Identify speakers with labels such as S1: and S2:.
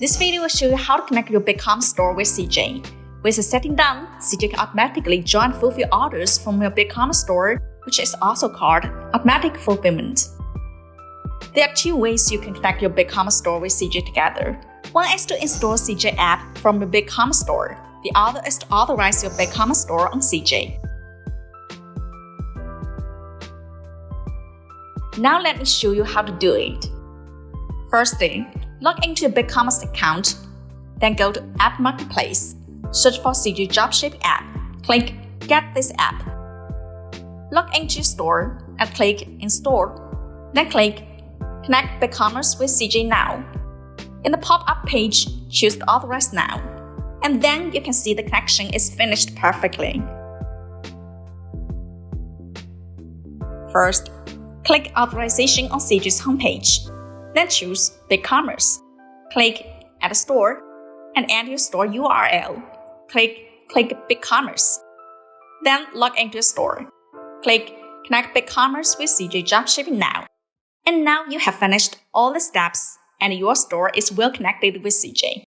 S1: This video will show you how to connect your BigCommerce store with CJ. With the setting done, CJ can automatically join and fulfill orders from your BigCommerce store, which is also called automatic fulfillment. There are two ways you can connect your BigCommerce store with CJ together. One is to install CJ app from your BigCommerce store. The other is to authorize your BigCommerce store on CJ. Now let me show you how to do it. Firstly, log into your BigCommerce account, then go to App Marketplace. Search for CJ Dropship app. Click Get this app. Log into your store and click Install. Then click Connect BigCommerce with CJ now. In the pop-up page, choose Authorize Now. And then you can see the connection is finished perfectly. First, click Authorization on CJ's homepage. Then choose BigCommerce. Click Add a Store and enter your store URL. Click BigCommerce. Then log into your store. Click Connect BigCommerce with CJ Dropshipping now. And now you have finished all the steps and your store is well connected with CJ.